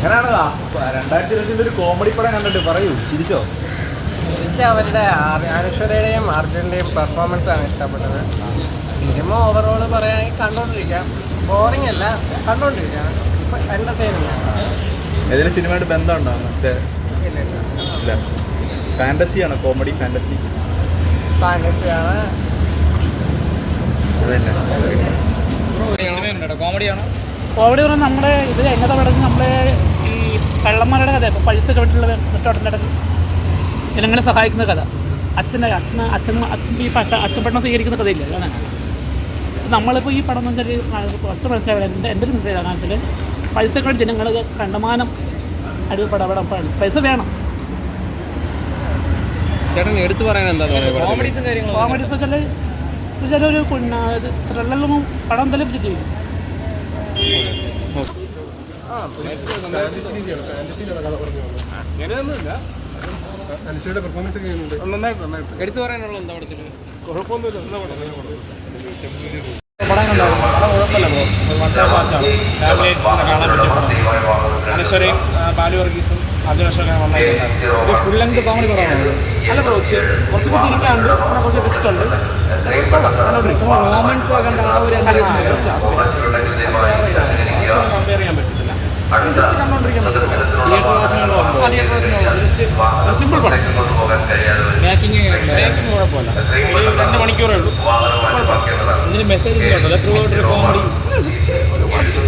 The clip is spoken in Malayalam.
എങ്ങനെയാണ് 2020 ഒരു കോമഡി പടം കണ്ടിട്ട് പറയൂ, ചിരിച്ചോ? എനിക്ക് അവരുടെ അനശ്വരയുടെയും അർജുൻ്റെയും പെർഫോമൻസ് ആണ് ഇഷ്ടപ്പെട്ടത്. സിനിമ ഓവറോൾ പറയുകയാണെങ്കിൽ കണ്ടുകൊണ്ടിരിക്കാം, ബോറിംഗ് അല്ല, കണ്ടുകൊണ്ടിരിക്കാം, ഇപ്പം എൻ്റർടൈനിങ് ആണ്. ഏതെങ്കിലും സിനിമയായിട്ട് ബന്ധമുണ്ടോ? മറ്റേ ഇല്ല, ഫാൻറ്റസിയാണോ? കോമഡി ഫാൻറ്റസിയാണ്. കോമഡി പറഞ്ഞാൽ നമ്മുടെ ഇത് എങ്ങനെ തുടങ്ങി നമ്മളെ ഈ കള്ളന്മാരുടെ കഥ, ഇപ്പോൾ പഴുത്ത ചുവട്ടിലുള്ള നെട്ടോട്ടത്തിനടക്ക് ജനങ്ങളെ സഹായിക്കുന്ന കഥ. അച്ഛൻ ഈ അച്ഛൻ സ്വീകരിക്കുന്ന കഥയില്ല. അതാണ് നമ്മളിപ്പോൾ ഈ പടം എന്ന് വെച്ചാൽ കുറച്ച് മനസ്സിലാവില്ല. എൻ്റെ ഒരു മനസ്സിലാണ് വെച്ചാൽ പൈസക്കാട് ജനങ്ങൾ കണ്ടമാനം പടം പൈസ വേണം. ചേട്ടൻ എടുത്തു പറയാൻ എന്താ കോമഡീസ് വെച്ചാൽ ഒരു ത്രില്ലൊന്നും പടം എന്തായാലും ചെയ്യും. അങ്ങനെയൊന്നുമില്ല, അനുശ്വരയുടെ പെർഫോമൻസ് ഒക്കെ നന്നായിട്ട് എടുത്തു പറയാനുള്ള എന്താ പടത്തിൽ? കുഴപ്പമൊന്നുമില്ല. പടം കണ്ടായിരുന്നു. പടം കുഴപ്പമില്ല ബ്രോ. വൺ വാച്ചാണ്. ഫാമിലി കാണാൻ പറ്റിയ പടം. അനശ്വരയും ബാലു വർഗീസും അർജുൻ അശോകനും നന്നായിട്ടുണ്ടായിരുന്നു. ഒരു ഫുൾ ലെങ്ത് കോമഡി പടമാണോ? അല്ല ബ്രോ, കുറച്ച് ചിരിക്കാണ്ട്, പിന്നെ കുറച്ച് ട്വിസ്റ്റ് ഉണ്ട്. റോമൻസ് കണ്ട ആ ഒരു കമ്പയർ ചെയ്യാൻ പറ്റത്തില്ല. ജസ്റ്റ് കണ്ടോണ്ടിരിക്കാൻ പറ്റില്ല. തിയേറ്റർ വാച്ചിനുള്ള സിമ്പിൾ പടം. മേക്കിംഗ് കുഴപ്പമില്ല. ഒരു 2 മണിക്കൂറേ ഉള്ളൂ. ഇതിന് മെസ്സേജ് ഉണ്ടല്ലോ ത്രൂ ഔട്ട് ഒരു കോമഡി. ജസ്റ്റ് ഒരു വാച്ച്.